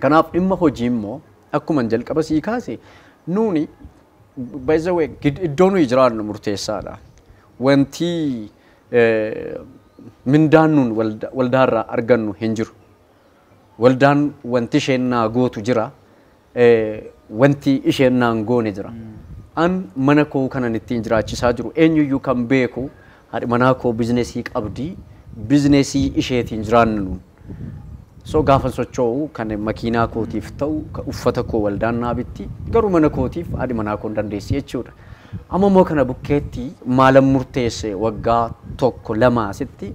Kanaaf dhimma hojii immoo akkuma jalqaba sii kaase nuuni by the way iddoo nuyi jiraannu murteessaadha. Wanti mindaan nuun waldaarraa argannu hin jiru. Waldaan wanti isheen naa gootu jira. Wanti isheen naan goone jira. An mana koo kanan ittiin jiraachisaa jiru eenyuyyuu kan beeku haadhi manaa koo bizinesii qabdi. Bizinesii isheetiin jiraannu nuun. So gaafa socho'u kan makiinaa kootiif ta'u uffata koo waldaan naa bitti garuu mana kootiif haadhi manaa koo dandeessi jechuudha. Amma immoo kana bukkeetti maalan murteesse waggaa tokko lama asitti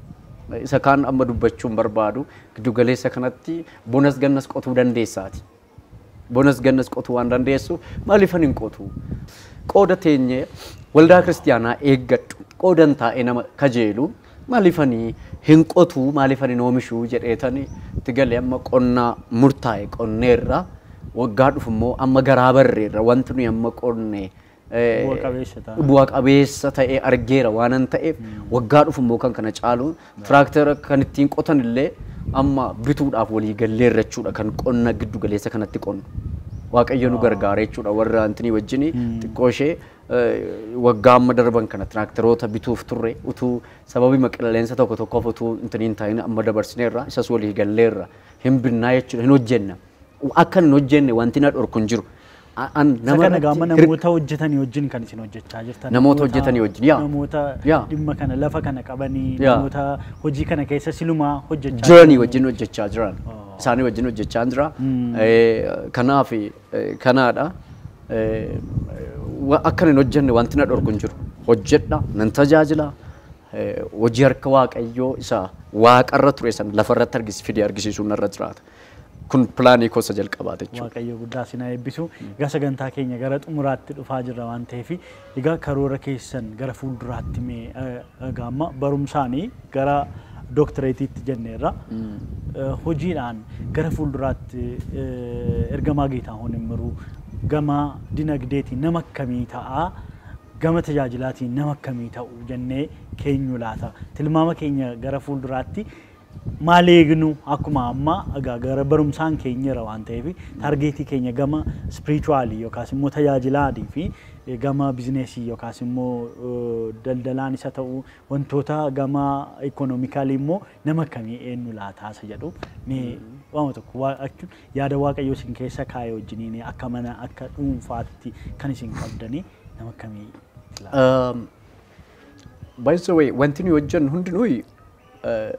isa kaan amma dubbachuun barbaadu giddu galeessa kanatti bonas gannas qotuu dandeessaati. Bonas gannas qotuu waan dandeessu maaliifan hin qotu? Qooda teenye waldaa kiristiyaanaa eeggadhu qoodan taa'ee nama kajeelu maaliifanii hin qotu maaliifanii oomishuu jedheetanii itti galee amma qonnaa murtaa'e qonneerra waggaa dhufu immoo amma garaa barreerra wanti nuyi amma qonnee bu'a qabeessa ta'ee argeera waanan ta'eef waggaa dhufu immoo kan kana caalu tiraaktera kan ittiin qotan illee amma bituudhaaf walii galleerra jechuudha kan qonna giddu galeessa kanatti qonnu. Waaqayyo nu gargaara jechuudha warra antini wajjini xiqqoo ishee waggaa amma darban kana tiraakteroota bituuf turre utuu sababii maqilleensa tokko tokkoof utuu intiniin taa'in amma dabarsineerra isas walii galleerra hin binnaa jechuudha hin hojjenna. Akka hin hojjenne wanti na dhorku hin jiru. namoota hojjetanii wajjin kan isin hojjechaa jirtan namoota hojjetanii wajjin namoota dhimma kana lafa kana qabanii namoota hojii kana keessa silumaa hojjechaa jiranii wajjin hojjechaa jiran isaanii wajjin hojjechaa jira kanaaf kanaadha akka hin hojjenne wanti na dhorku hin jiru hojjedha nan tajaajila hojii harka waaqayyoo isa waaqarra ture san lafarratti argisiisuu narra jiraata kun plaanii kosa jalqabaate jechuudha. Waaqayyo guddaa sinaa eebbisu egaa sagantaa keenya gara xumuraatti dhufaa jirra waan ta'eef egaa karoora keessan gara fuulduraatti mee gaamma barumsaanii gara dooktireetiitti jenneerra hojiidhaan gara fuulduraatti ergamaa Geetaahuun Immiruu gama dinagdeetiin nama akkamii ta'a gama tajaajilaatiin nama akkamii ta'u jennee keenyu laata tilmaama keenya gara fuulduraatti maal eegnu akkuma amma gara barumsaan keenyarra waan ta'eef targeetii keenya gama spiritually yookaas immoo tajaajilaatii fi gama bizineesii yookaas immoo daldalaan isa ta'u wantoota gama ikonomikaalii immoo nama akkamii eenyu laataasa jedhu mee waan tokko yaada waaqayyoo isin keessa kaa'ee wajjiniin akka mana akka dhuunfaatti kan isin qabdanii nama akkamii by the way wanti nuyi hojjennu hundinuu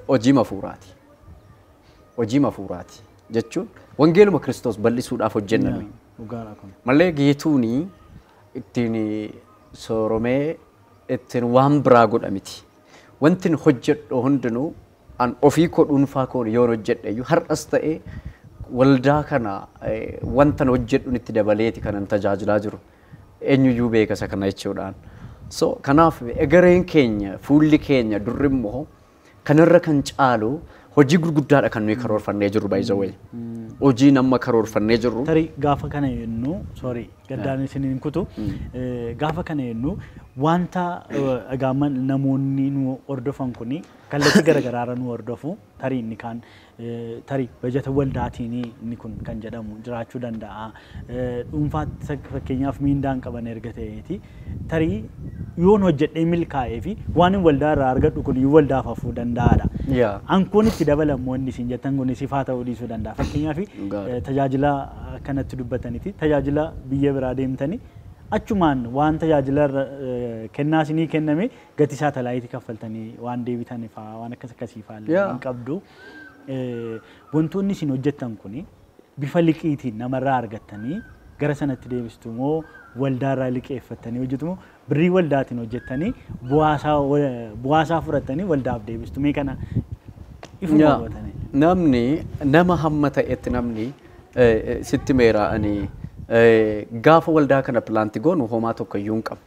hojii mafuuraati. Hojii mafuuraati jechuun wangeeluma Kiristoos bal'isuudhaaf hojjenname. Malee geetuuni ittiin sooromee ittiin waan biraa godha miti. Wanti hojjedhu hundinuu an ofii koo dhuunfaa koo yoon hojjedheyyuu har'as ta'ee waldaa kana wanta hojjedhuun itti dabaleeti kanan tajaajilaa jiru. Eenyuyyuu beeka isa kana jechuudhaan. So kanaaf egereen keenya fuulli keenya durri immoo kanarra kan caalu hojii gurguddaadha kan nuyi karoorfannee jirru by the way hojii nama karoorfannee jirru tarii gaafa kana yennu sorry gaddaan isiniin kutu gaafa kana yennu wanta gaama namoonni nu hordofan kuni kallattii garagaraarra nu hordofu tarii inni kan tarii bajata waldaatiin inni kun kan jedhamu jiraachuu danda'a dhuunfaatti fakkeenyaaf miindaan qaban erga ta'eeti tarii yoon hojjedhee milkaa'ee fi waan waldaa irraa argadhu kun waldaaf hafuu danda'aadha. Ankoon itti dabalamoo inni isin jettan kun sifaa ta'uu dhiisuu danda'a. Fakkeenyaaf tajaajila kanatti dubbataniiti tajaajila biyya biraa deemtanii achumaan waan tajaajila kennaa isinii kenname gatii saatalaayitii kaffaltanii waan deebitan fa'aa waan akkasii fa'aa hin qabdu. Wantoonni isin hojjettan kun bifa liqiitiin namarraa argattanii gara sanatti deebistu moo waldaarraa liqeeffattanii hojjetu moo birrii waldaatiin hojjettanii bu'aasaa fudhattanii waldaaf deebistu mee kana ifuma hubatanii. Namni nama hamma ta'etti namni sitti meeraa'anii gaafa waldaa kana pilaanti goonu homaa tokko iyyuu hin qabu.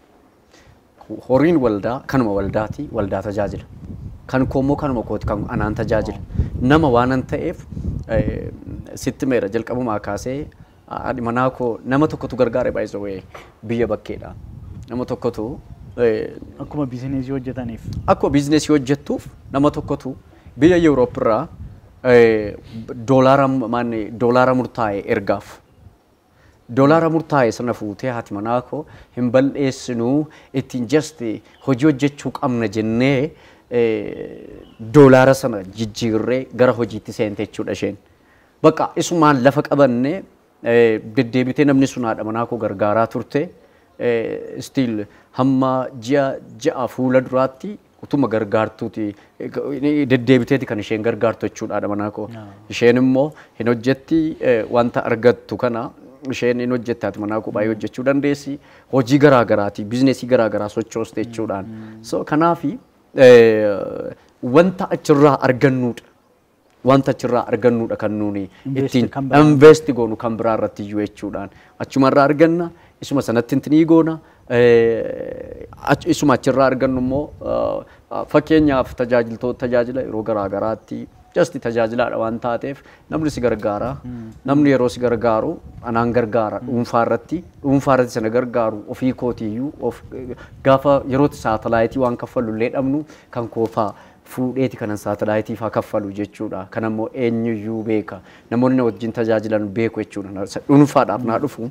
Horiin waldaa kanuma waldaati waldaa tajaajila. Kan koommoo kanuma kooti kan anaan tajaajila. Nama waanan ta'eef sitti meera jalqabumaa kaasee manaa koo nama tokkotu gargaare by the way biyya bakkeedha. Nama tokkotu akkuma bizineesii hojjetaniif akkuma bizineesii hojjettuuf nama tokkotu biyya Yurooppirraa doolaara murtaa'e ergaaf. Doolaara murtaa'e sana fuutee haati manaa koo hin bal'eessinuu ittiin just hojii hojjechuu qabna jennee doolaara sana jijjiirree gara hojiitti seente jechuudha isheen. Bakka isumaan lafa qabannee deddeebitee namni sun haadha manaa koo gargaaraa turte. Still hamma ji'a fuula duraatti utuma gargaartuuti deddeebiteeti kan isheen gargaartu jechuudha haadha manaa koo. Isheen immoo hin hojjetti wanta argattu kana isheen hin hojjette haati manaa koo baay'ee hojjechuu dandeessi. Hojii garaagaraati bizineesii garaagaraa sochooste jechuudhaan. So kanaafi wanta achirraa argannuudha. Wanta achirraa argannuudha kan nuuni ittiin invest goonu kan biraa irratti iyyuu jechuudhaan. Achumarraa arganna isuma sanatti intinii goona. Isuma achirraa argannu immoo fakkeenyaaf tajaajila yeroo garaagaraatti just tajaajilaadha waan taateef namni si gargaara. Namni yeroo si gargaaru anaan gargaara dhuunfaarratti sana gargaaru ofii kootiyyuu gaafa yerootti saatalaayitii waan kaffallu illee dhabnu kan koofaa fuudheeti kanan saatalaayitii faa kaffalu jechuudha. Kan ammoo eenyuyyuu beeka. Namoonni wajjin tajaajilan beeku jechuudha. Dhuunfaadhaaf naa dhufu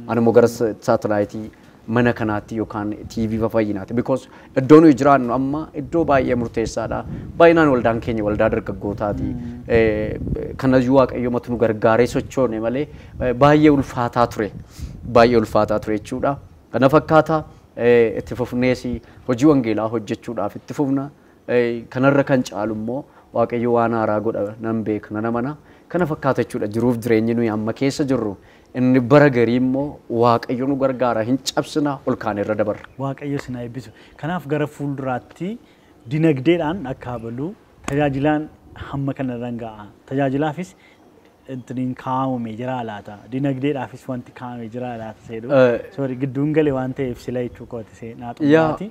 ani immoo gara saatalaayitii mana kanaatti yookaan TV fayyinaati. Because iddoo nuyi jiraannu amma iddoo baay'ee murteessaadha. Baay'inaan waldaan keenya waldaa dargaggootaati. Kanayyuu waaqayyoomatu nu gargaaree sochoone malee baay'ee ulfaataa ture. Baay'ee ulfaataa ture jechuudha. Kana fakkaata itti fufnees hojii wangeelaa hojjechuudhaaf itti fufna. Kanarra kan caalu immoo waaqayyo waan haaraa godha nan beeka nan amana. Kana fakkaata jechuudha jiruuf jireenyi nuyi amma keessa jirru. Inni bara garii immoo waaqayyo nu gargaara hin cabsina ol kaan irra dabarra. Waaqayyo sinaa eebbisu. Kanaaf gara fuulduraatti dinagdeedhaan akka balu tajaajilaan hamma kanarraan ga'a. Tajaajilaafis intiniin kaa'amee jira laata. Dinagdeedhaafis wanti kaa'amee jira laata seedu. Sorry gidduun galee waan ta'eef sila jechuu kooti see naatu.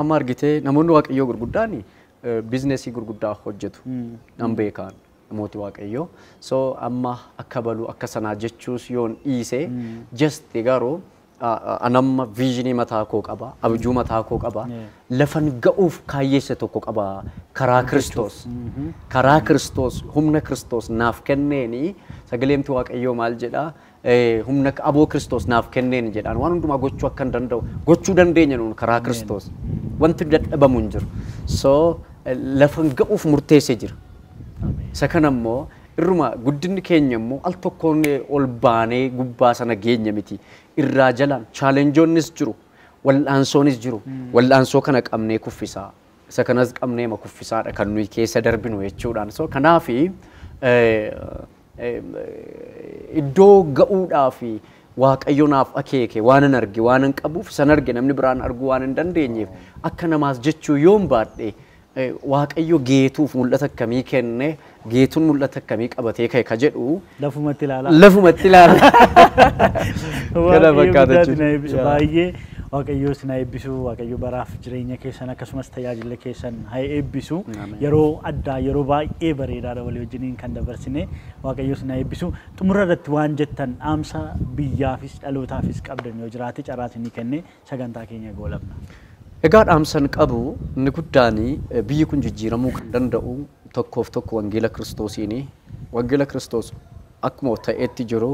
Amma argitee namoonni waaqayyoo gurguddaan bizineesii gurguddaa hojjetu nan beekan. Namooti waaqayyoo. So amma akka balu akka sanaa jechuus yoon dhiise just garuu anamma viizinii mataa koo qaba abjuu mataa koo qaba lafan ga'uuf kaayyeesse tokko qaba karaa Kiristoos humna Kiristoos naaf kenneeni sagaleemti waaqayyoo maal jedha humna aboo Kiristoos naaf kenneeni jedhaan waan hundumaa gochuu akka danda'u gochuu dandeenya nuun karaa Kiristoos wanti dadhabamu hin jiru. So lafan ga'uuf murteessee jira. Isa kana immoo irruma guddinni keenya immoo al tokkoon ol baanee gubbaa sana geenya miti. Irraa jalaan chaalenjoonnis jiru, wal'aansoonis jiru. Wal'aansoo kana qabnee kuffisaa. Isa kanas qabnee ma kuffisaadha kan nuyi keessa darbinu jechuudhaan. So kanaafi iddoo ga'uudhaaf waaqayyo naaf akeeke waan hin arge waan hin qabuuf san arge namni biraan arguu waan hin dandeenyeef akka namaas jechuu yoon baadhe waaqayyo geetuuf mul'ata akkamii kenne geetuun mul'ata akkamii qabatee ka'e ka jedhu lafumatti ilaala. Lafumatti ilaala. Kana fakkaata jechuudha. Baay'ee waaqayyo sinaa eebbisu waaqayyo baraaf jireenya keessan akkasumas tajaajila keessan haa eebbisu yeroo addaa yeroo baay'ee bareedaadha walii wajjiniin kan dabarsine waaqayyo sinaa eebbisu xumura irratti waan jettan dhaamsa biyyaafis dhalootaafis qabdan yoo jiraate carraa isinii kenne sagantaa keenya goolabna. Egaa dhaamsan qabu inni guddaan biyyi kun jijjiiramuu kan danda'u tokkoof tokko wangeela Kiristoosiini. Wangeela Kiristoos akkuma ta'etti jiru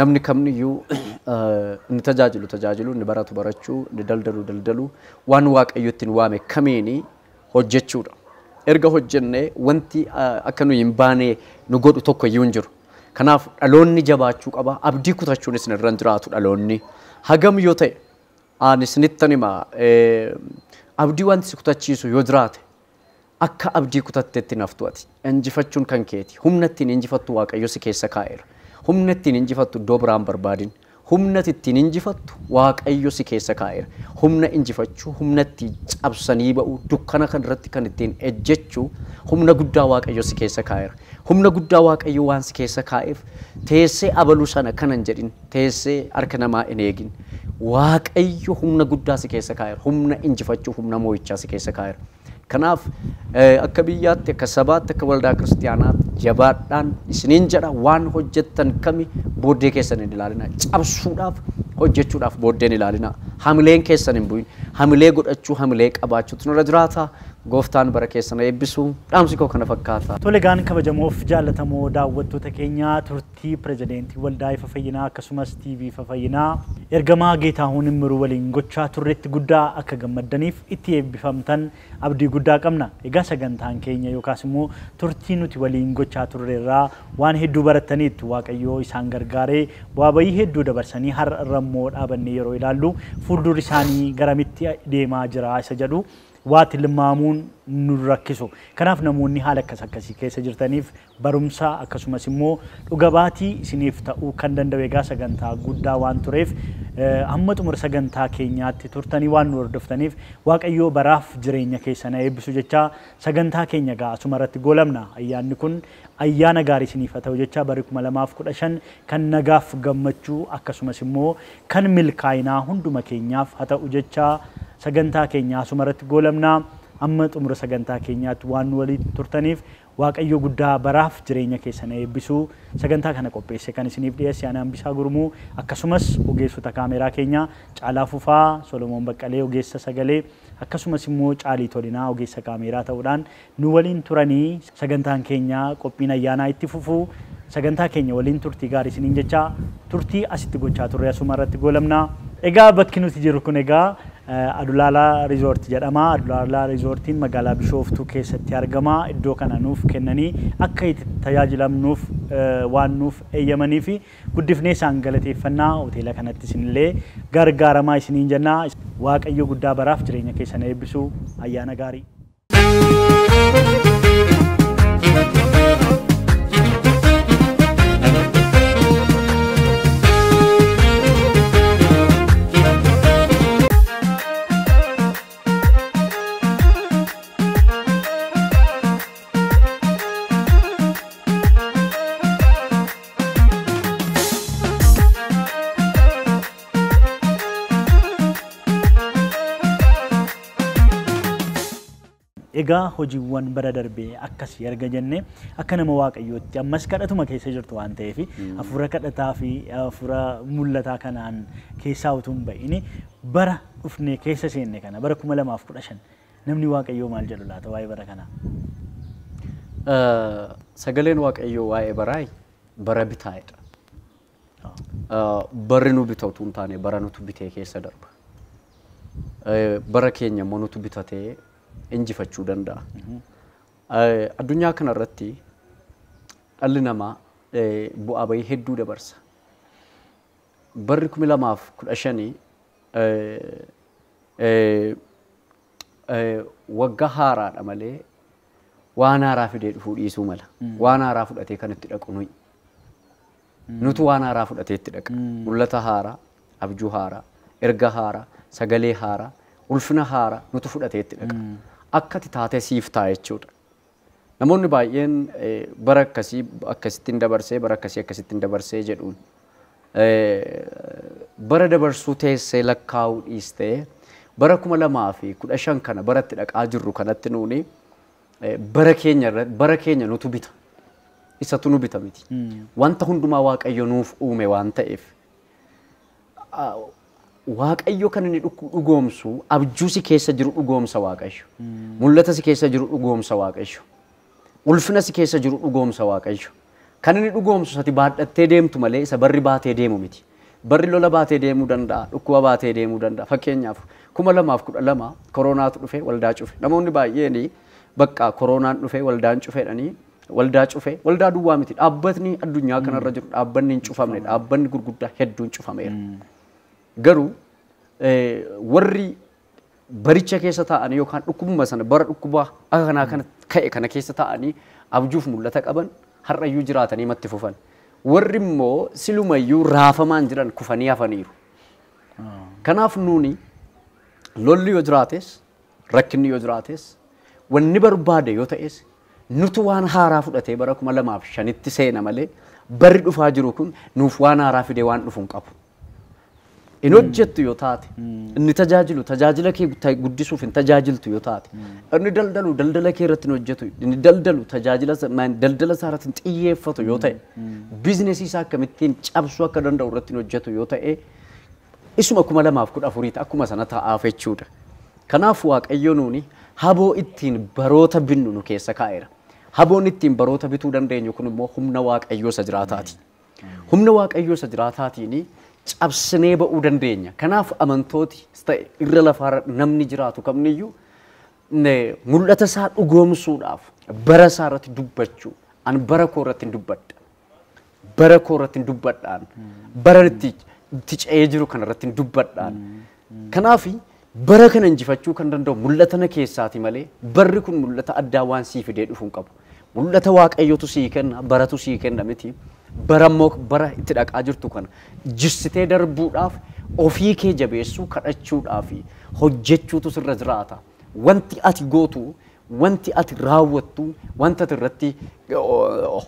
namni kamniyyuu inni tajaajilu inni baratu barachuu inni daldalu waan waaqayyo ittiin waame kamiini hojjechuudha. Erga hojjenne wanti akka nuyi hin baane nu godhu tokko iyyuu hin jiru. Kanaaf dhaloonni jabaachuu qaba abdii kutachuunis irra hin jiraatu dhaloonni hagam yoo ta'e ani sinittan hima abdii wanti si kutachiisu yoo jiraate akka abdii kutatteetti naftu ati injifachuun kan keeti humna ittiin injifattu waaqayyo si keessa kaa'eera humna ittiin injifattu iddoo biraan barbaadin humna ittiin injifattu waaqayyo si keessa kaa'eera humna injifachuu humna ittiin cabsanii ba'u dukkana kan irratti kan ittiin ejjechuu humna guddaa waaqayyo si keessa kaa'eera humna guddaa waaqayyo waan si keessa kaa'eef teessee abaluu sana kanan jedhin teessee harka namaa hin eegin waaqayyo humna guddaa si keessa kaa'eera humna injifachuu humna moo'ichaa si keessa kaa'eera. Kanaaf akka biyyaatti akka sabaatti akka waldaa kiristaanaatti jabaadhaan isiniin jedha waan hojjettan kami booddee keessan hin ilaalina cabsuudhaaf hojjechuudhaaf booddeen ilaalina hamileen keessan hin bu'in hamilee godhachuu hamilee qabaachuutu nurra jiraata gooftaan bara keessan eebbisu dhaamsi koo kana fakkaata. Tole gaan kabajamoof jaallatamoo daawwattoota keenyaa turtii pirezidaantii waldaa ifa fayyinaa akkasumas TV ifa fayyinaa ergamaa Geetaahuun Immiruu waliin gochaa turretti guddaa akka gammaddaniif itti eebbifamtan abdii guddaa qabna. Egaa sagantaan keenya yookaas immoo turtii nuti waliin gochaa turreerraa waan hedduu barattaniitu Waaqayyoo isaan gargaaree bu'aa bayii hedduu dabarsanii har'a immoo dhaabannee yeroo ilaallu fuuldurri isaanii garamitti deemaa jira isa jedhu waati limaamuun nu rakkisu. Kanaaf namoonni haala akkasii keessa jirtaniif barumsa akkasumas immoo dhuga baatii isiniif ta'uu kan danda'u egaa sagantaa guddaa waan tureef hamma xumura sagantaa keenyaatti turtanii waan nu hordoftaniif Waaqayyoo baraaf jireenya keessan eebbisu jecha sagantaa keenya gaa asuma irratti goolabna. Ayyaanni kun ayyaana gaarii isiniif ta'u jecha bara 2015 kan nagaaf gammachuu akkasumas immoo kan milkaa'inaa hunduma keenyaaf haa ta'u jecha sagantaa keenya asuma irratti goolabna. Amma xumura sagantaa keenyaatti waan nu waliin turtaniif Waaqayyo guddaa baraaf jireenya keessan eebbisu. Sagantaa kana qopheesse kan isiniif dhiyeesse Anaan Bisaa Gurmuu akkasumas ogeessota kaameraa keenya Caalaa Fufaa, Solomoon Baqqalee ogeessa sagalee akkasumas immoo Caalii Tolinaa ogeessa kaameraa ta'uudhaan nu waliin turanii sagantaan keenya qophiin ayyaanaa itti fufuu sagantaa keenya waliin turtii gaarii isiniin jecha turtii asitti gochaa turre asuma irratti goolabna. Egaa bakki nuti jirru kun egaa Adulaala Resort jedhama. Adulaala Resortiin magaalaa Bishooftuu keessatti argama. Iddoo kana nuuf kennanii akka itti tajaajilamnuuf waan nuuf eeyyamanii fi guddifnee isaan galateeffannaa hoteela kanatti isinillee gargaaramaa isiniin jenna. Waaqayyo guddaa baraaf jireenya keessan eebbisu. Ayyaana gaarii. Egaa hojiiwwan bara darbee akkasii erga jenne akka nama Waaqayyootti ammas kadhatuma keessa jirtu waan ta'eef hafuura kadhataa fi hafuura mul'ataa kanaan keessaa utuu hin ba'iin bara dhufnee keessa seenne kana bara 2015 namni Waaqayyoo maal jedhu laata waa'ee bara kanaa? Sagaleen Waaqayyoo waa'ee baraay bara bitaa'edha. Barri nu bitatu utuu hin taane bara nutu bitee keessa darba. Bara keenya immoo nutu bitatee injifachuu danda'a. Addunyaa kana irratti dhalli namaa bu'aa bayii hedduu dabarsa. Barri 2015 waggaa haaraadha malee waan haaraa fidee dhufuu dhiisuu mala. Waan haaraa fudhatee kan itti dhaqu nuyi. Nutu waan haaraa fudhatee itti dhaqa. Mul'ata haaraa, abjuu haaraa, erga haaraa, sagalee haaraa, ulfina haaraa nutu fudhatee itti dhaqa. Akkati taatee siif ta'a jechuudha. Namoonni baay'een bara akkasittiin dabarsee bara akkasittiin dabarsee jedhuun bara dabarsuu teessee lakkaa'uu dhiistee bara 2015 kana baratti dhaqaa jirru kanatti nuuni bara keenya nutu bita. Isatu nu bita miti. Wanta hundumaa Waaqayyo nuuf uume waan ta'eef Waaqayyo kan inni dhugoomsu abjuusi keessa jiru dhugoomsa Waaqayyo. Mul'atasi keessa jiru dhugoomsa Waaqayyo. Ulfinasi keessa jiru dhugoomsa Waaqayyo. Kan inni dhugoomsu sati baadhattee deemtu malee isa barri baatee deemu miti. Barri lola baatee deemuu danda'a, dhukkuba baatee deemuu danda'a. Fakkeenyaaf 2012 koronaatu dhufe waldaa cufe. Namoonni baay'een bakka koronaan dhufe waldaan cufeedhanii waldaa cufe. Waldaa duwwaa miti. Dhaabbatni addunyaa kanarra jiru dhaabbanni hin cufamne, dhaabbanni gurguddaa hedduun cufameera. Garuu warri baricha keessa ta'anii yookaan dhukkubuma sana bara dhukkubaa akka kanaa kana ka'e kana keessa ta'anii abjuuf mul'ata qaban har'ayyuu jiraatanii matti fufan. Warri immoo silumayyuu raafamaan jiran kufanii hafaniiru. Kanaaf nuuni lolli yoo jiraates rakkinni yoo jiraates wanni barbaade yoo ta'es nutu waan haaraa fudhatee bara 2005tti seena malee barri dhufaa jiru kun nuuf waan haaraa fidee waan dhufu hin qabu. Inni hojjettu yoo taate, inni tajaajila kee guddisuuf hin tajaajiltu yoo taate, inni daldala kee irratti hin hojjetu, inni daldala isaa irratti hin xiyyeeffatu yoo ta'e, biizinesii isaa akkamittiin cabsuu akka danda'u irratti hin hojjetu yoo ta'e, isuma 2014 akkuma sana ta'aaf jechuudha. Kanaaf Waaqayyo nuuni haboo ittiin baroota binnu nu keessa kaa'eera. Haboon ittiin baroota bituu dandeenyu kun immoo humna waaqayyoo isa jiraataati. Humna waaqayyoo isa jiraataatiin cabsinee ba'uu dandeenya. Kanaaf amantooti irra lafaarra namni jiraatu kamniyyuu mul'ata isaa dhugoomsuudhaaf bara isaa irratti dubbachuu an bara koo irratti dubbadha. Bara koo irratti dubbadhaan bara itti ce'ee jiru kana irratti dubbadhaan. Kanaaf bara kana injifachuu kan danda'u mul'ata na keessaati malee barri kun mul'ata addaa waan sii fidee dhufu hin qabu. Mul'ata waaqayyootu sii kenna, baratu sii kenna miti. Bara immoo bara itti dhaqaa jirtu kana jirsitee darbuudhaaf ofii kee jabeessuu kadhachuudhaaf hojjechuutu sirra jiraata. Wanti ati gootu, wanti ati raawwattu, wanti ati irratti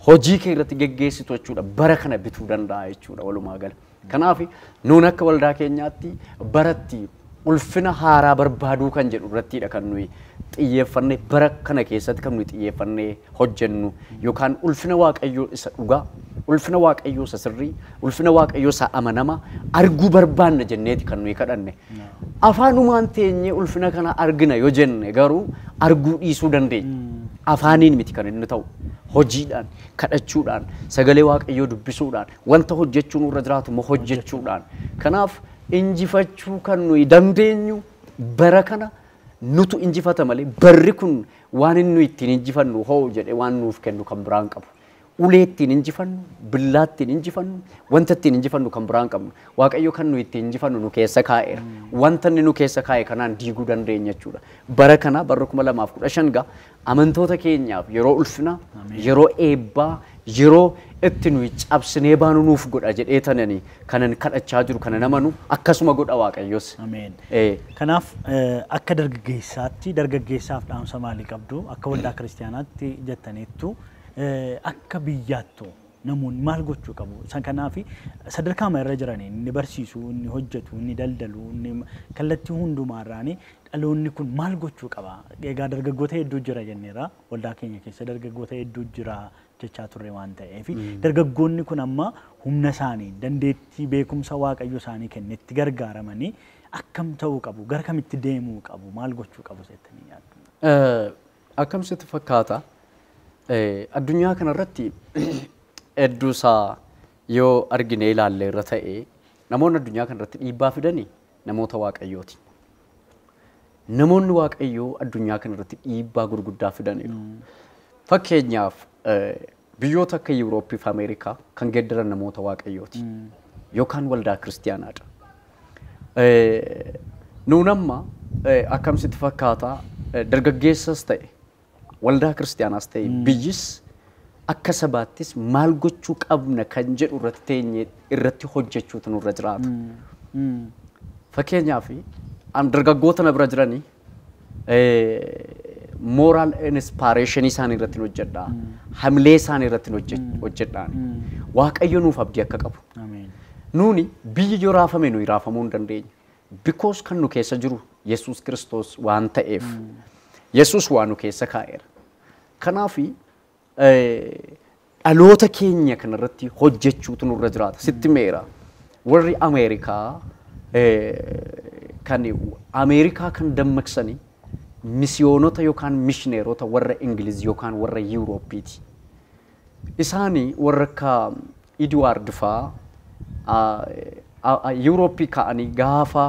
hojii kee irratti geggeessitu jechuudha. Bara kana bituu danda'a jechuudha walumaa gala. Kanaaf nuun akka waldaa keenyaatti baratti ulfina haaraa barbaaduu kan jedhu irrattidha kan nuyi xiyyeeffannee bara kana keessatti kan nuyi xiyyeeffannee hojjennu yookaan ulfina waaqayyoo isa dhugaa, ulfina waaqayyoo isa sirrii, ulfina waaqayyoo isa amanamaa arguu barbaanna jenneeti kan nuyi kadhanne. Afaanumaan teenyee ulfina kana argina yoo jenne garuu arguu dhiisuu dandeenya. Afaaniin miti kan inni ta'u. Hojiidhaan, kadhachuudhaan, sagalee waaqayyoo dubbisuudhaan, wanta hojjechuun irra jiraatu immoo hojjechuudhaan. Kanaaf injifachuu kan nuyi dandeenyu bara kana nutu injifata malee barri kun waan inni ittiin injifannu hoo jedhee waan nuuf kennu kan biraan qabu. Ulee ittiin injifannu, billaa ittiin injifannu, wanta ittiin injifannu kan biraan qabnu. Waaqayyo kan nuyi ittiin injifannu nu keessa kaa'eera. Wanta inni nu keessa kaa'e kanaan diiguu dandeenya jechuudha. Bara kana bara 2015 gaa amantoota keenyaaf yeroo ulfina, yeroo eebbaa, yeroo itti nuyi cabsinee baanu nuuf godha jedhee tanani kanan kadhachaa jiru kana namanu akkasuma godha waaqayyos. Ameen. Kanaaf akka dargaggeessaaf dhaamsa maalii qabdu akka waldaa kiristaanaatti jettaniittu akka biyyaattu namoonni maal gochuu qabu. San kanaaf sadarkaa irra jiranii inni barsiisu, inni hojjetu, inni daldalu, inni kallattii hundumaarraani dhaloonni kun maal gochuu qaba. Egaa dargaggoota hedduu jira jenneera. Waldaa keenya keessa dargaggoota hedduu jira jechaa turre waan ta'eef dargaggoonni kun amma humna isaanii dandeettii beekumsa waaqayyo isaanii kennetti gargaaramanii akkam ta'uu qabu, gara kamitti deemuu qabu, maal gochuu qabu jettanii yaaddu? Akkam sitti fakkaata? Addunyaa kanarratti hedduu isaa yoo argine ilaalle irra ta'e namoonni addunyaa kanarratti dhiibbaa fidanii namoota waaqayyooti. Namoonni waaqayyoo addunyaa kanarratti dhiibbaa gurguddaa fidaniiru. Fakkeenyaaf biyyoota akka Yurooppii fi Ameerikaa kan geeddaran namoota waaqayyooti yookaan waldaa kiristaanaadha. Nuun amma akkam sitti fakkaata dargaggeessas ta'e waldaa kiristaanaas ta'e biyyis akka sabaattis maal gochuu qabna kan jedhu irratti teenyee irratti hojjechuutu nurra jiraata. Fakkeenyaaf dargaggoota na bira jiranii moral inspiration isaanii irratti hojjedha. Hamilee isaanii irratti hojjedhaan. Waaqayyo nuuf abdii akka qabu. Nuuni biyyi yoo raafame nuyi raafamuu hin dandeenya. Because kan nu keessa jiru Yesuus Kiristoos waan ta'eef. Yesuus waan nu keessa kaa'eera. Kanaaf dhaloota keenya kanarratti hojjechuutu nurra jiraata. Sitti meera. Warri Ameerikaa kan dammaqsanii misiyoonota yookaan mishineerota warra Ingiliz yookaan warra Yuurooppiiti. Isaanii warra akka Edward faa Yuurooppii ka'anii gaafa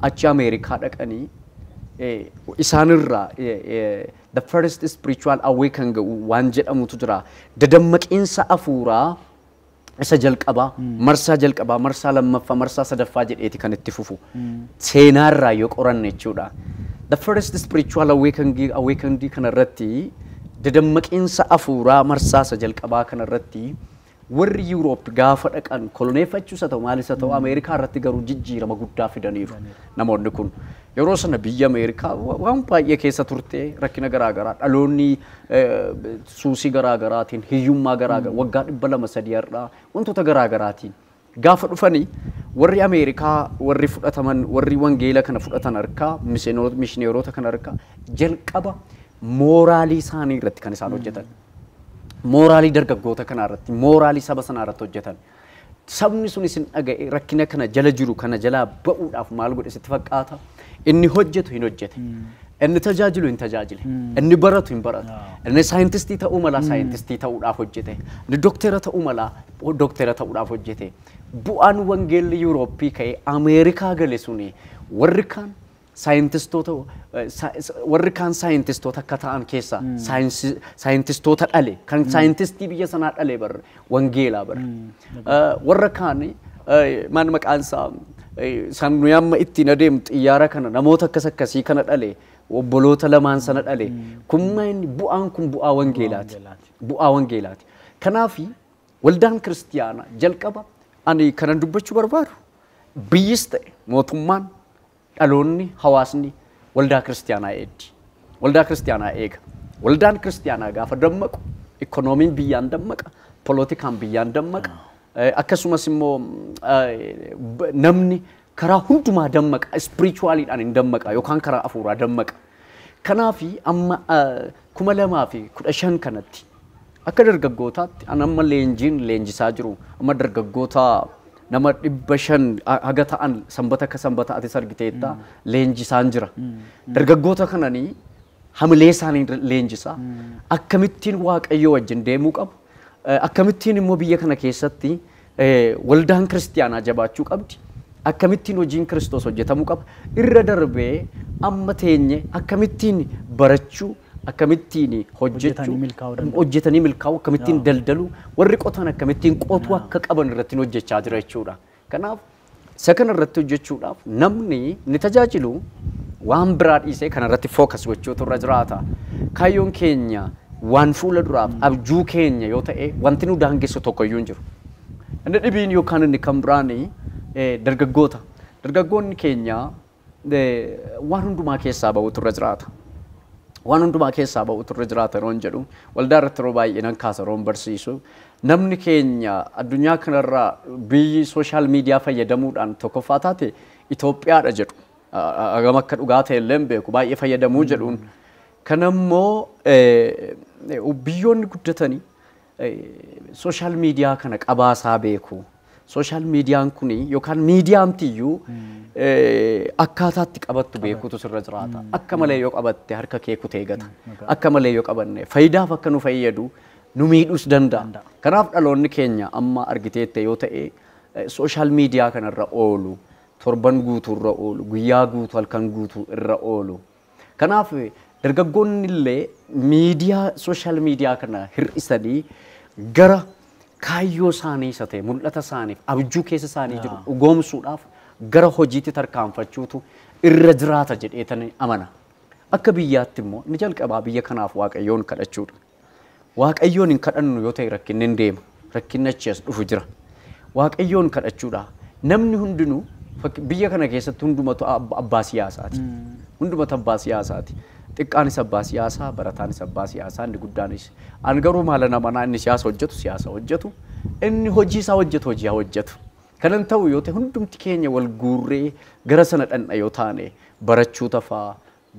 achi Ameerikaa dhaqanii isaanirraa the first spiritual awakening waan jedhamutu jira. Dadammaqiinsa afuuraa isa jalqabaa, marsaa jalqabaa, marsaa lammaffaa, marsaa sadaffaa jedheeti kan itti fufu. Seenaarraa yoo qoranne jechuudha. The first spiritual awakening kanarratti dadammaqiinsa afuuraa marsaa isa jalqabaa kanarratti warri Yuuroop gaafa dhaqan koloneeffachuus haa ta'u maalis haa ta'u Ameerikaa irratti garuu jijjiirama guddaa fidaniiru. Namoonni kun yeroo sana biyya Ameerikaa waan baay'ee keessa turte rakkina garaagaraa dhaloonni suusii garaagaraatiin hiyyummaa garaagaraa waggaa 200-300 irraa wantoota garaagaraatiin gaafa dhufanii warri Ameerikaa warri fudhataman warri wangeela kana fudhatan harkaa mishineerota kana harkaa jalqaba mooraalii isaanii irratti kan isaan hojjetan. Mooraalii dargaggoota kana irratti mooraalii saba sanaa irratti hojjetan. Sabni sun isin dhaga'e rakkina kana jala jiru kana jalaa ba'uudhaaf maal godhe sitti fakkaata? Inni hojjetu hin hojjete. inni tajaajilu hin tajaajile inni baratu hin baratu inni saayintistii ta'uu mala saayintistii ta'uudhaaf hojjete inni doktera ta'uu mala doktera ta'uudhaaf hojjete bu'aan wangeelli Yuurooppii ka'ee Ameerikaa gale suni warri kaan saayintistoota akka ta'an keessa saayintistoota dhale kan saayintistii biyya sanaa dhale bar wangeelaa bar warra kaan maan maqaan isaa san nu yamma ittiin adeemu xiyyaara kana namoota akkasii kana dhale obboloota lamaan sana dhale kun bu'aan kun bu'aa wangeelaati kanaafi waldaan kiristiyaanaa jalqaba ani kanan dubbachuu barbaadu biyyis ta'e mootummaan dhaloonni hawaasni waldaa kiristiyaanaa eega waldaan kiristiyaanaa gaafa dammaqu ikoonomiin biyyaan dammaqa poolitikaan biyyaan dammaqa akkasumas immoo namni karaa hundumaa dammaqa spiritualiidhaan hin dammaqa yookaan karaa afuuraa dammaqa kanaafi amma 2015 kanatti akka dargaggootaatti amma leenjisaa jiru amma dargaggoota nama 500 haga ta'an sanbata akka sanbata ati argiteetta leenjisaan jira dargaggoota kananii hamilee isaanii leenjisaa akkamittiin waaqayyo wajjin deemuu qabu akkamittiin immoo biyya kana keessatti waldaan kiristiyaanaa jabaachuu qabdi akkamittiin hojiin Kiristoos hojjetamuu qaba irra darbee amma teenye akkamittiin barachuu akkamittiin hojjetanii milkaa'uu akkamittiin daldaluu warri qotan akkamittiin qotuu akka qaban irratti hojjechaa jira jechuudha kanaaf isa kana irratti hojjechuudhaaf namni ni tajaajilu waan biraa dhiisee kana irratti fookas gochuutu irra jiraata kaayyoon keenya waan fuula duraaf abjuu keenya yoo ta'e wanti nu daangessu tokko iyyuu hin jiru inni dhibiin yookaan inni kan biraani dargaggoonni keenya waan hundumaa keessaa ba'utu irra jiraata waan hundumaa keessaa ba'utu irra jiraata roon jedhu waldaa irratti yeroo baay'ee nan kaasa roon barsiisu namni keenya addunyaa kanarraa biyyi sooshaal miidiyaa fayyadamuudhaan tokkoffaa taate Itoophiyaadha jedhu agam akka dhugaa ta'e illee beeku baay'ee fayyadamuu jedhuun kanammoo biyyoonni guddatanii sooshaal miidiyaa kana qabaasaa beeku sooshaal miidiyaan kuni yookaan miidiyaamtiyyuu akkaataatti qabattu beekutu sirra jiraata akka malee yoo qabatte harka kee kutee gata akka malee yoo qabanne faayidaaf akka nu fayyadu nu miidhuus danda'a kanaaf dhaloonni keenya amma argiteette yoo ta'e sooshaal miidiyaa kanarra oolu torban guutuu irra oolu guyyaa guutuu halkan guutuu irra oolu kanaaf dargaggoonni illee miidiyaa sooshaal miidiyaa kana hir'isanii gara kaayyoo isaanii isa ta'e mul'ata isaaniif abjuu keessa isaanii jiru dhugoomsuudhaaf gara hojiitti tarkaanfachuutu irra jiraata jedheetan amana akka biyyaatti immoo ni jalqabaa biyya kanaaf waaqayyoon kadhachuudha waaqayyoon hin kadhannu yoo ta'e rakkinni hin deema rakkinni achi as dhufu jira waaqayyoon kadhachuudha namni hundinuu biyya kana keessatti hundumatu abbaa siyaasaati hundumatu abbaa siyaasaati xiqqaanis abbaa siyaasaa barataanis abbaa siyaasaa inni guddaanis an garuu maala namanaa inni siyaasa hojjetu inni hojii isaa hojjetu kanan ta'u yoo ta'e hundumti keenya wal guurree gara sana dhandha yoo taane barachuu tafaa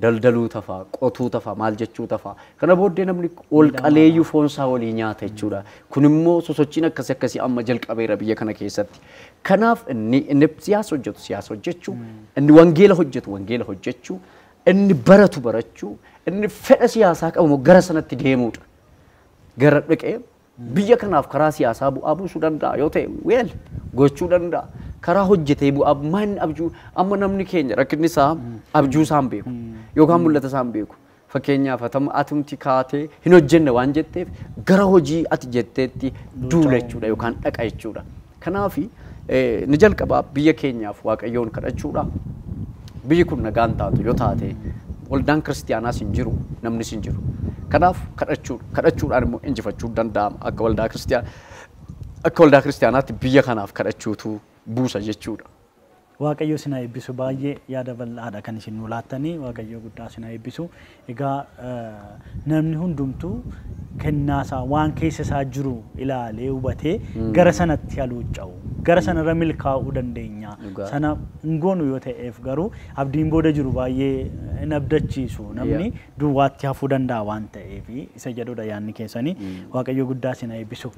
daldaluu tafaa qotuu tafaa maal jechuu tafaa kana booddee namni ol qaleeyyuu foonsaa walii nyaata jechuudha kun immoo sosochiin akkasii amma jalqabeera biyya kana keessatti kanaaf inni siyaasa hojjechuu inni wangeela hojjechuu inni barachuu inni fedha siyaasaa qabu gara sanatti deemuudha gara dhaqee biyya kanaaf karaa siyaasaa bu'aa buusuu danda'a yoo ta'e weel gochuu danda'a karaa hojjetee bu'aa maanni abjuu amma namni keenya rakkinni isaa abjuu isaan beeku yookaan mul'ata isaan beeku fakkeenyaaf atumti kaatee hin hojjenne waan jetteef gara hojii ati jetteetti duula jechuudha yookaan dhaqa jechuudha kanaaf ni jalqabaa biyya keenyaaf waaqayyoon kadhachuudha biyyi kun nagaan taatu yoo taate waldaan kiristiyaanaas hin jiru namnis hin jiru kanaaf kadhachuudhaan immoo injifachuu danda'ama akka waldaa kiristiyaanaatti biyya kanaaf kadhachuutu buusa jechuudha. Waaqayyo sinaa eebbisu baay'ee yaada bal'aadha kan isin nu laattanii waaqayyo guddaa sinaa eebbisu egaa namni hundumtuu kennaasaa waan keessa isaa jiru ilaalee hubatee gara sanatti haluucca'u gara sanarra milkaa'uu dandeenya sana hingoonu yoo ta'eef garuu abdiin booda jiru baay'ee hin abdachiisu namni duwwaatti hafuu danda'a waan ta'eef isa jedhudha yaadni keessanii waaqayyo guddaa sinaa eebbisu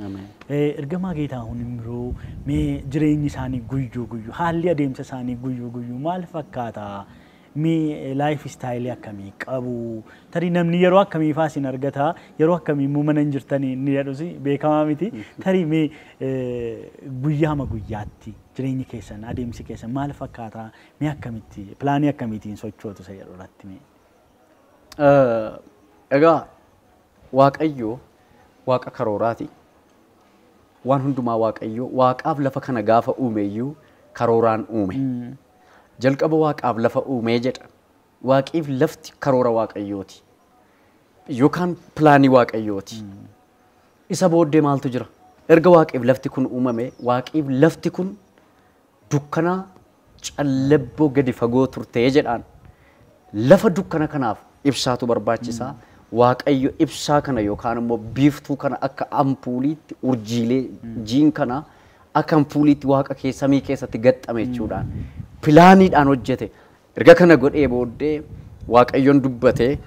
ergamaa Geetahuun immoo mee jireenyi isaanii guyyuu haalli adeemsa isaanii guyyuu maal fakkaata laayif istaayilii akkamii qabu tarii namni yeroo akkamii faasin argata yeroo akkamii immoo mana hin jirtanii inni jedhusi beekamaa miti tarii guyyaama guyyaatti jireenyi keessan adeemsi keessan maal fakkaata akkamitti pilaanii akkamiitiin sochootu isa jedhu irratti egaa Waaqayyo Waaqa karooraati. Waan hundumaa Waaqayyo Waaqaaf lafa kana gaafa uumeyyuu karooraan uume. Jalqaba Waaqaaf lafa uumee jedha. Waaqiif lafti karoora Waaqayyooti. Yookaan pilaanii Waaqayyooti. Isa booddee maaltu jira? Erga Waaqiif lafti kun uumame, Waaqiif lafti kun dukkanaa callabboo gadi fagoo turtee jedhaan. Lafa dukkana kanaaf ibsaatu barbaachisaa. Waaqayyo ibsaa kana yookaan immoo biiftuu kana akka ampuuliitti urjiilee jiin kana akka ampuuliitti Waaqa samii keessatti gaxxame jechuudhaan pilaaniidhaan hojjete. Erga kana godhee booddee Waaqayyoon dubbatee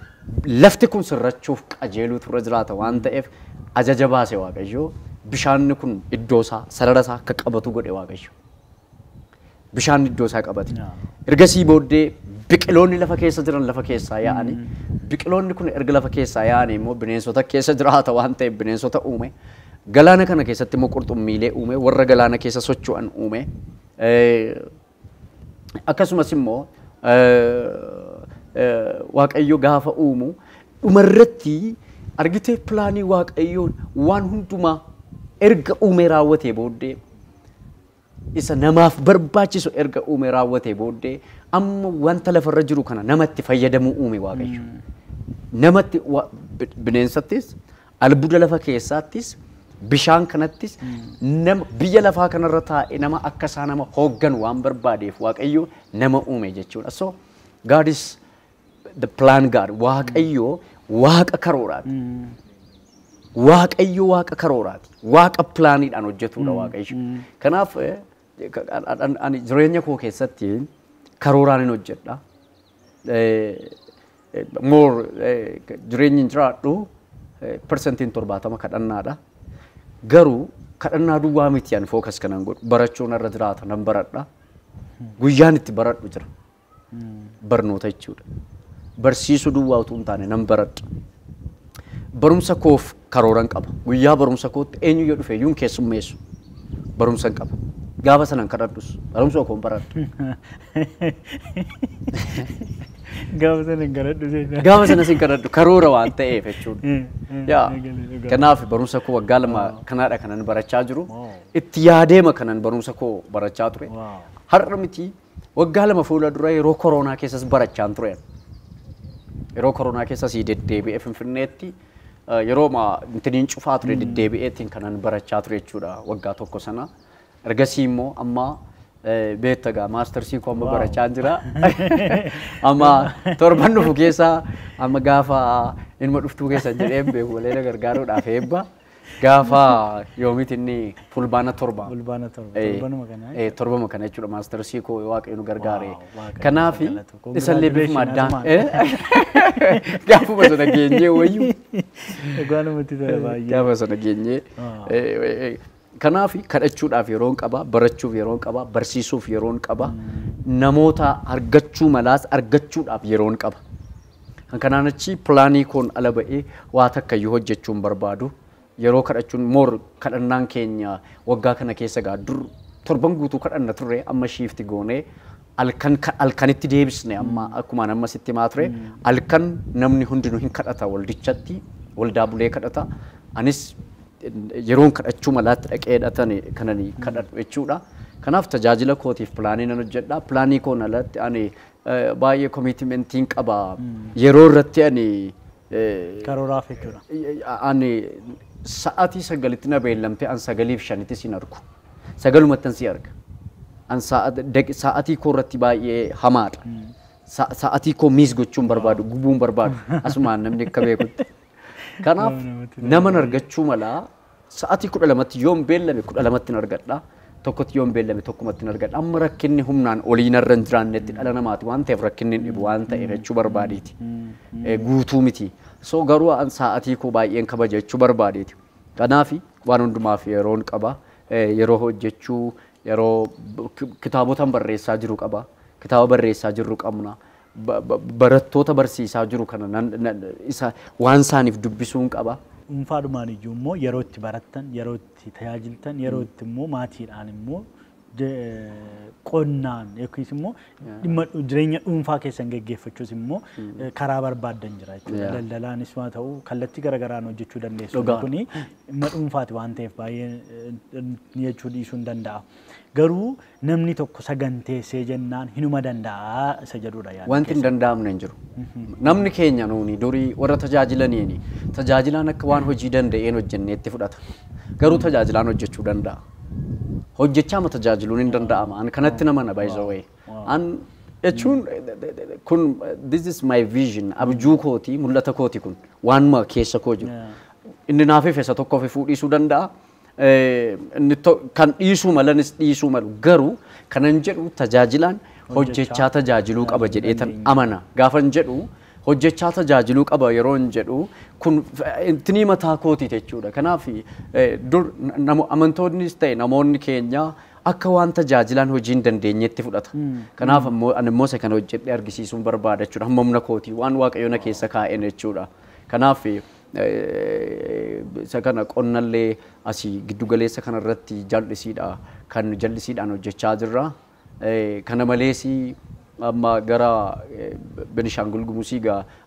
lafti kun sirrachuuf qajeeluu turre jiraata waan ta'eef ajaja baase Waaqayyo bishaanni kun iddoo isaa sarara isaa akka qabatu godhe Waaqayyo. Bishaanni iddoo isaa qabate. Ergasii booddee biqiloonni lafa keessa jiran lafa keessaa yaa'anii biqiloonni kun erga lafa keessaa yaa'anii immoo bineensota keessa jiraata waan ta'eef bineensota uume. Galaana kana keessatti immoo qurxummiilee uume warra galaana keessa socho'an uume. Akkasumas immoo Waaqayyo gaafa uumu dhumarratti argitee pilaanii Waaqayyoon waan hundumaa erga uume raawwatee booddee isa namaaf barbaachisu erga uume raawwatee booddee amma wanta lafarra jiru kana namatti fayyadamuu uume Waaqayyo. Namatti bineensattis albuuda lafa keessaattis bishaan kanattis nama biyya lafaa kanarra taa'e nama akka isaa nama hoogganu waan barbaadeef Waaqayyo nama uume jechuudha. So God is the plan God. Waaqayyo Waaqa karooraati. Waaqayyo Waaqa karooraati. Waaqa pilaaniidhaan hojjetudha Waaqayyo. Kanaaf ani jireenya koo keessatti karooraan hin hojjedha. Jireenyi hin jiraadhu persentiin 70 kadhannaadha. Garuu kadhannaa duwwaa miti ani fookas kanan godhu barachuun irra jiraata nan baradha. Guyyaan itti baradhu jira. Barnoota jechuudha. Barsiisuu duwwaa utuu hin taane nan baradha. Barumsa koof karooran qaba. Guyyaa barumsa kootti eenyu yoo dhufe yuun keessummeessu barumsa qaba. Gaafa sanan kadhadhus barumsa koon baradhu. Gaafa sanan kadhadhu. Gaafa sanan sin kadhadhu karoora waan ta'eef jechuudha. Yaa kanaaf barumsa koo waggaa lama kanaadha kanan barachaa jiru. Itti yaadeema kanan barumsa koo barachaa ture. Har'a miti waggaa lama fuula dura yeroo koronaa keessas barachaan ture. Yeroo koronaa keessas deddeebi'ee Finfinneetti yeroo intiniin cufaa ture deddeebi'eetiin kanan barachaa ture jechuudha waggaa tokko sana. Ergasii immoo amma beektagaa maastarsii koo amma barachaa jira. Amma torban dhufu keessa amma gaafa ilma dhuftuu keessa jedhee beeku walee na gargaaruudhaaf eebba. Gaafa yoomiti inni fulbaana torba. Fulbaana torba. Torbanuma kana. Torbama kana jechuudha maastarsii koo Waaqayyo nu gargaare. Kanaaf isallee bifuma addaa. Gaafuma sana geenyee wayyuu. Egaanumatti tola baay'ee. Gaafa sana geenyee. Kanaaf kadhachuudhaaf yeroon qaba, barachuuf yeroon qaba, barsiisuuf yeroon qaba, namoota argachuu malaas argachuudhaaf yeroon qaba. Kanaan achi pilaanii koon ala ba'ee waa takka iyyuu hojjechuun barbaadu. Yeroo kadhachuun moor kadhannaan keenya waggaa kana keessa gaa dur torban guutuu kadhanna turre amma shiifti goonee alkanitti deebisne amma akkuma nama sitti maa ture alkan namni hundinuu hin kadhata waldichatti waldaa bulee kadhata anis yeroon kadhachuu malaatti dhaqee dhatanii kananii kadhadhu jechuudha. Kanaaf tajaajila kootiif pilaanii nan hojjedha. Pilaanii koon alatti ani baay'ee koomitimentiin qaba. Yeroo irratti ani karooraaf jechuudha. Ani sa'aatii 9tti na beellamte an 9:05 sin argu. 9:00 si arga. An sa'aatii koo irratti baay'ee hamaadha. Sa'aatii koo miis gochuun barbaadu, gubuun barbaadu. Asumaan namni akka beekutti. Kanaaf nama argachuu malaa sa'aatii 12tti yoon beellame 12tti argadha. Tokkotti yoon beellame tokkumatti argadha. Amma rakkinni humnaan olii narra hin jiraannetti dhala namaati waan ta'eef rakkinni dhibu waan ta'eef jechuu barbaadeeti. Guutuu miti. So garuu an sa'aatii koo baay'een kabaja jechuu barbaadeeti. Kanaaf waan hundumaaf yeroon qaba. Yeroo hojjechuu yeroo kitaabotan barreessaa jiru qaba. Kitaaba barreessaa jirru qabna. barattoota barsiisaa jiru kana isa waan isaaniif dubbisuun qaba. Dhuunfaadhumaan iyyuu immoo yeroo itti barattan, yeroo itti tajaajiltan, yeroo itti immoo maatiidhaan immoo qonnaan yookiis immoo dhimma jireenya dhuunfaa keessan geggeeffachuus immoo karaa barbaaddan jira jechuudha. Daldalaanis haa ta'u kallattii garaagaraan hojjechuu dandeessu. Kuni dhimma dhuunfaati waan ta'eef baay'ee jechuu dhiisuu hin danda'a. Garuu namni tokko saganteessee jennaan hinuma danda'a isa jedhudha yaada. Wanti hin danda'amne hin jiru. Namni keenya nuuni durii warra tajaajilaniini tajaajilaan akka waan hojii danda'een hojjenneetti fudhata. Garuu tajaajilaan hojjechuu danda'a. Hojjechaa ma tajaajiluun hin danda'ama. An kanatti nama na by the way. An jechuun kun this is my vision abjuu kooti mul'ata kooti kun waanuma keessa koo jiru. Inni naaf ifeessa tokko ofi fuudhisuu danda'a. Kan dhiisuu malanis dhiisuu malu garuu kanan jedhu tajaajilaan hojjechaa tajaajiluu qaba jedheetan amana. Gaafan jedhu hojjechaa tajaajiluu qaba yeroo hin jedhu kun intinii mataa kooti jechuudha. Kanaaf dur amantoonnis ta'e namoonni keenya akka waan tajaajilaan hojii hin dandeenyetti fudhata. Kanaaf ani immoo isa kana hojjedhee argisiisuun barbaada jechuudha. Hamma humna kooti waan waaqayyo na keessa kaa'een jechuudha. Kanaaf isa kana qonnallee asii giddu galeessa kanarratti jallisiidhaan hojjechaa jirra. Kana malees amma gara Benishangul Gumuzii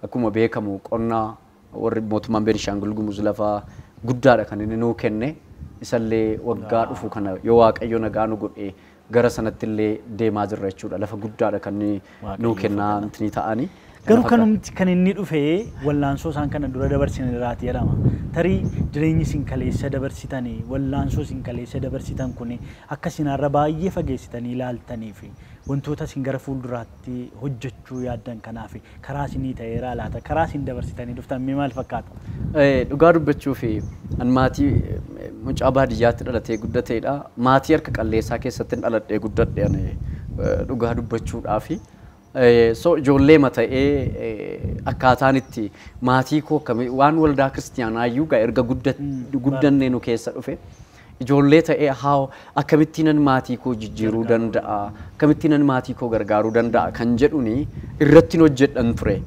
akkuma beekamu qonnaa warri mootummaan Benishangul Gumuz lafa guddaadha kan inni nuu kenne. Isallee waggaa dhufu kana yoo waaqayyo nagaa nu godhe gara sanatti illee deemaa jirra jechuudha. Lafa guddaadha kan nuu kennaa intini ta'anii. Garuu kanumti kan inni dhufee wallaansoo isaan kana dura dabarsin irraati jedhama. Tarii jireenyi isin kaleessa dabarsitanii wallaansoo isin kaleessa dabarsitan kun akka isinarra baay'ee fageessitanii ilaaltanii fi wantoota isin gara fuulduraatti hojjechuu yaaddan kanaaf karaa isinii ta'eera laata karaa isin dabarsitanii dhuftan maal fakkaata? Dhugaa dubbachuu fi an maatii mucaa baadiyyaatti dhalatee guddateedha. Maatii harka qalleessaa keessatti dhaladhee guddadhe dhugaa dubbachuudhaafi. So ijoollee mata'ee akkaataan itti maatii koo waan waldaa kiristiyaanaa iyyuu erga guddannee nu keessa dhufe ijoollee ta'ee haa akkamittiin maatii koo jijjiiruu danda'a akkamittiin maatii koo gargaaruu danda'a kan jedhuni irratti hojjedhan ture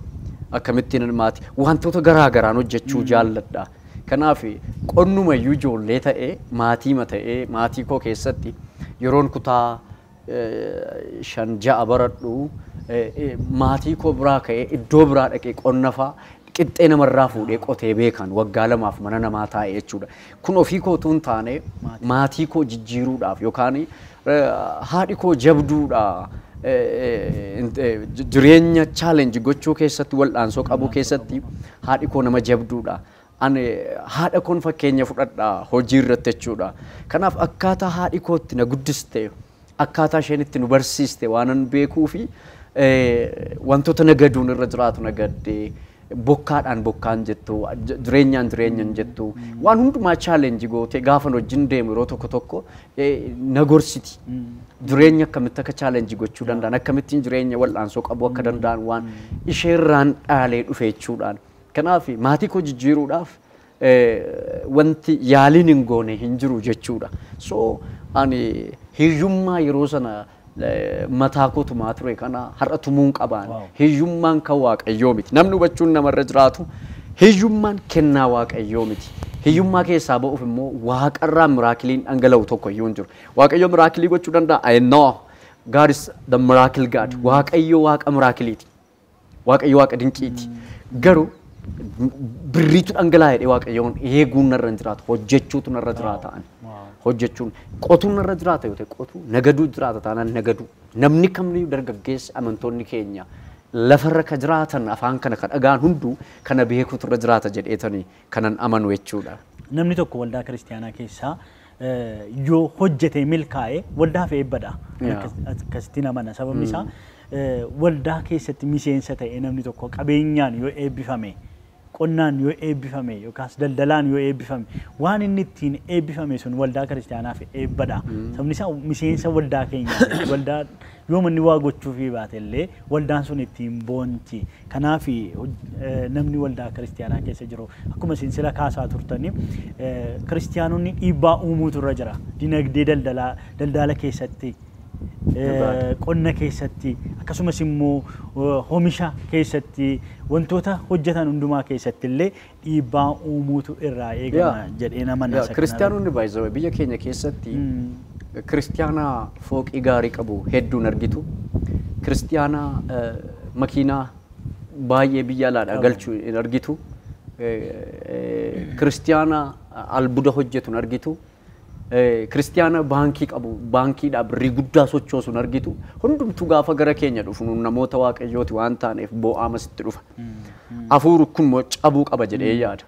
akkamittiin maatii wantoota garaagaraan hojjechuu jaalladha. Kanaaf qonnuma iyyuu ijoollee ta'ee maatii mata'ee maatii koo keessatti yeroon kutaa 5-6 baradhu maatii koo biraa ka'ee iddoo biraa dhaqee qonna fa'aa qixxee namarraa fuudhee qotee beekan waggaa 2 mana namaa taa'ee jechuudha. Kun ofii kootuu hin taane maatii koo jijjiiruudhaaf yookaan haadhi koo jabduudha jireenya challenge gochuu keessatti wal'aansoo qabu keessatti haadhi koo nama jabduudha. Ani haadha koon fakkeenya fudhadha hojii irratti jechuudha. Kanaaf akkaataa haadhi kootti na guddiste akkaataa isheen itti nu barsiiste waanan beekuu fi wantoota nagaduun irra jiraatu nagaddee bokkaadhaan bokkaan jettu jireenyaan jettu waan hundumaa challenge goote gaafa wajjin deemu yeroo tokko na gorsiti. Jireenya akkamitti akka challenge gochuu danda'an akkamittiin jireenya wal'aansoo qabu akka danda'an waan isheerraan dhaalee dhufe jechuudhaan. Kanaaf maatii koo jijjiiruudhaaf wanti yaaliin hin goone hin jiru jechuudha. So ani hiyyummaa yeroo sana mataa kootumaa ture kana har'a tumuun qabaan hiyyummaan kan waaqayyoo miti. Namni hubachuun namarra jiraatu hiyyummaan kennaa waaqayyoo miti. Hiyyummaa keessaa ba'uuf immoo waaqarraa miraakiliin dhangala'u tokko iyyuu hin jiru. Waaqayyoo miraakilii gochuu danda'a. I know God is the miracle God. Waaqayyoo waaqa miraakiliiti. Waaqayyoo waaqa dinqiiti. Garuu birriitu dhangala'aa jedhee waaqayyoon eeguun narra hin jiraatu hojjechuutu narra jiraata. Hojjechuun qotuun narra jiraata yoo ta'e qotuu nagaduu jiraata taanaan nagaduu namni kamniyyuu dargaggeessi amantoonni keenya lafarra ka jiraatan afaan kana ka dhagaan hunduu kana beekuutu irra jiraata jedheetanii kanan amanu jechuudha. Namni tokko waldaa kiristiyaanaa keessaa yoo hojjete milkaa'e waldaaf eebbadha. Akkasittiin amana sababni isaa waldaa keessatti miseensa ta'e namni tokko qabeenyaan yoo eebbifame qonnaan yoo eebbifame yookaas daldalaan yoo eebbifame waan inni ittiin eebbifame sun waldaa kiristiyaanaaf eebbadha. Sababni isaa miseensa waldaa keenyaa waldaa yoo manni waa gochuuf baate illee waldaan sun ittiin boonti. Kanaaf namni waldaa kiristiyaanaa keessa jiru akkuma isin sila kaasaa turtanii kiristiyaanonni dhiibbaa uumuutu irra jira. Dinagdee daldala keessatti qonna keessatti akkasumas immoo oomisha keessatti wantoota hojjetan hundumaa keessatti illee dhiibbaa uumuutu irraa eegama jedhee nama nasa. Kiristaanonni baay'ee biyya keenya keessatti kiristaana fooqii gaarii qabu hedduun argitu. Kiristaana makiinaa baay'ee biyya alaadhaa galchuu hin argitu. Kiristaana albuuda hojjetu hin argitu. Kiristaana baankii qabu baankiidhaaf birrii guddaa sochoosu hin argitu. Hundumtuu gaafa gara keenya dhufu namoota waaqayyooti waan taaneef boo'aa masitti dhufa. Hafuurri kun cabuu qaba jedhee yaada.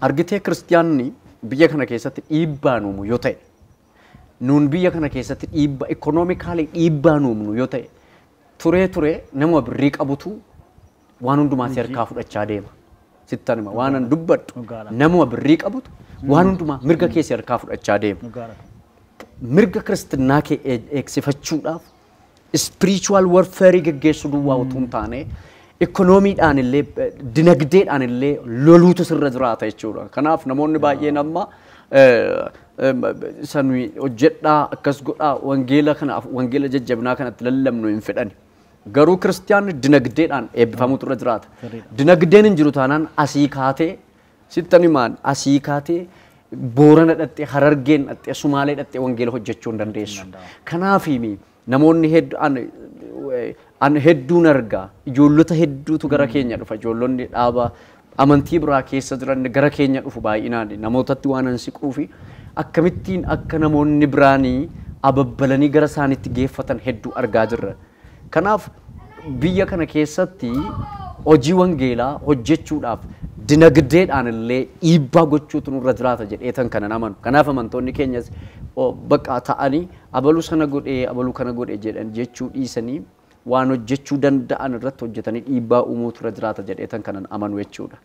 Argitee kiristaanni biyya kana keessatti dhiibbaan uumu yoo ta'e, nuun biyya kana keessatti dhiibba ikonoomikaalii dhiibbaan uumnu yoo ta'e, turee nama birrii qabutu waan hundumaatti harkaa fudhachaa deema. Sittan hima waan an dubbadhu nama birrii qabutu waan hundumaa mirga keessa harkaa fudhachaa deema. Mirga kiristinnaa kee eegsifachuudhaaf spiritual warfare geggeessuu duwwaa utuu hin taane ikoonomiidhaan illee dinagdeedhaan illee loluutu sirra jiraata jechuudha. Kanaaf namoonni baay'een amma sanuu hojjedhaa akkas godhaa wangeela jajjabinaa kanatti lallabnu hin fedhani. Garuu kiristaanni dinagdeedhaan eebbifamuutu irra jiraata. Dinagdeen hin jiru taanaan asii kaatee sittan himaan asii kaatee Boorana dhattee Harargeen dhattee Sumaalee dhattee wangeela hojjechuu hin dandeessu. Kanaaf namoonni hedduun argaa ijoollota hedduutu gara keenya dhufa. Ijoollonni dhaaba amantii biraa keessa jiran gara keenya dhufu baay'inaan namootatti waan an siquu fi akkamittiin akka namoonni biraanii ababbalanii gara isaaniitti geeffatan hedduu argaa jirra. Kanaaf biyya kana keessatti hojii wangeelaa hojjechuudhaaf dinagdeedhaan illee dhiibbaa gochuutu nurra jiraata jedheetan kana amanu. Kanaaf amantoonni keenyas bakka ta'anii abaluu sana godhee abaluu kana godhee jedhan jechuu dhiisanii waan hojjechuu danda'an irratti hojjetanii dhiibbaa uumuutu irra jiraata jedheetan kana amanu jechuudha.